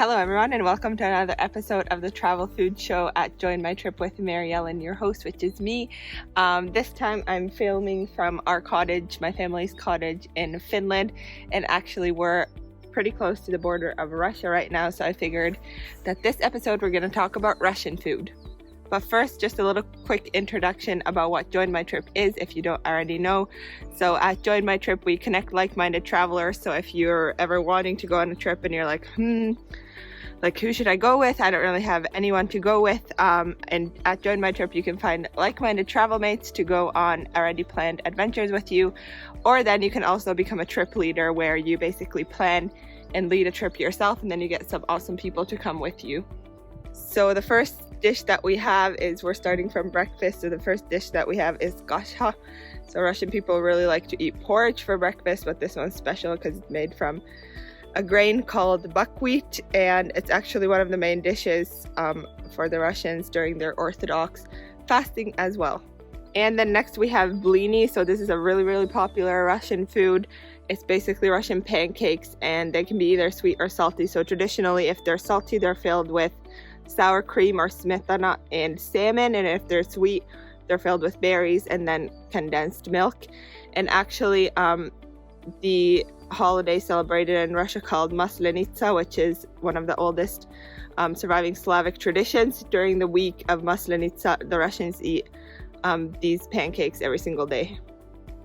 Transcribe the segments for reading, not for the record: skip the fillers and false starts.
Hello everyone, and welcome to another episode of the Travel Food Show at JoinMyTrip with Mariellen, your host, which is me. This time I'm filming from our cottage, my family's cottage in Finland, and actually we're pretty close to the border of Russia right now, so I figured that this episode we're going to talk about Russian food. But first, just a little quick introduction about what JoinMyTrip is, if you don't already know. So at JoinMyTrip, we connect like-minded travelers. So if you're ever wanting to go on a trip and you're like, who should I go with? I don't really have anyone to go with. And at JoinMyTrip, you can find like-minded travel mates to go on already planned adventures with you. Or then you can also become a trip leader, where you basically plan and lead a trip yourself, and then you get some awesome people to come with you. So the first dish that we have is, we're starting from breakfast. So the first dish that we have is Kasha. So Russian people really like to eat porridge for breakfast, but this one's special because it's made from a grain called buckwheat, and it's actually one of the main dishes for the Russians during their Orthodox fasting as well. And then next we have Blini. So this is a really popular Russian food. It's basically Russian pancakes, and they can be either sweet or salty. So traditionally, if they're salty, they're filled with sour cream or Smetana and salmon, and if they're sweet, they're filled with berries and then condensed milk. And actually the holiday celebrated in Russia called Maslenitsa, which is one of the oldest surviving Slavic traditions. During the week of Maslenitsa, the Russians eat these pancakes every single day.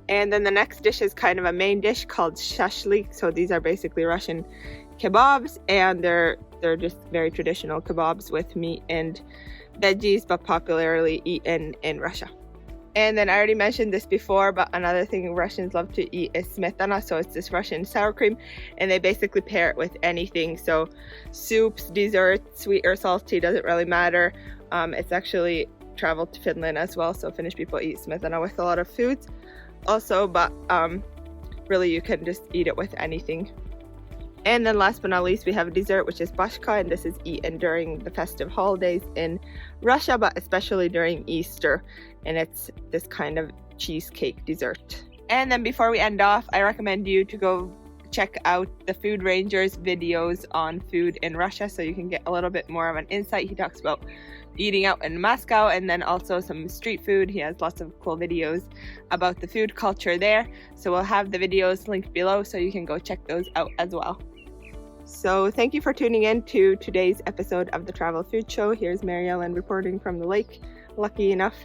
And then the next dish is kind of a main dish called Shashlyk. So these are basically Russian kebabs, and they're just very traditional kebabs with meat and veggies, but popularly eaten in Russia. And then I already mentioned this before, but another thing Russians love to eat is Smetana. So it's this Russian sour cream, and they basically pair it with anything. So soups, desserts, sweet or salty, doesn't really matter. It's actually traveled to Finland as well, so Finnish people eat Smetana with a lot of foods also, but really you can just eat it with anything. And then last but not least, we have a dessert, which is Paskha, and this is eaten during the festive holidays in Russia, but especially during Easter, and it's this kind of cheesecake dessert. And then before we end off, I recommend you to go check out the Food Ranger's videos on food in Russia, so you can get a little bit more of an insight. He talks about eating out in Moscow, and then also some street food. He has lots of cool videos about the food culture there, so we'll have the videos linked below so you can go check those out as well. So thank you for tuning in to today's episode of the Travel Food Show. Here's Mariellen reporting from the lake, lucky enough.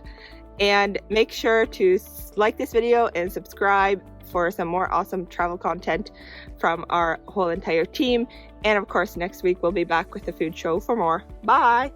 And make sure to like this video and subscribe for some more awesome travel content from our whole entire team. And of course, next week we'll be back with the food show for more. Bye!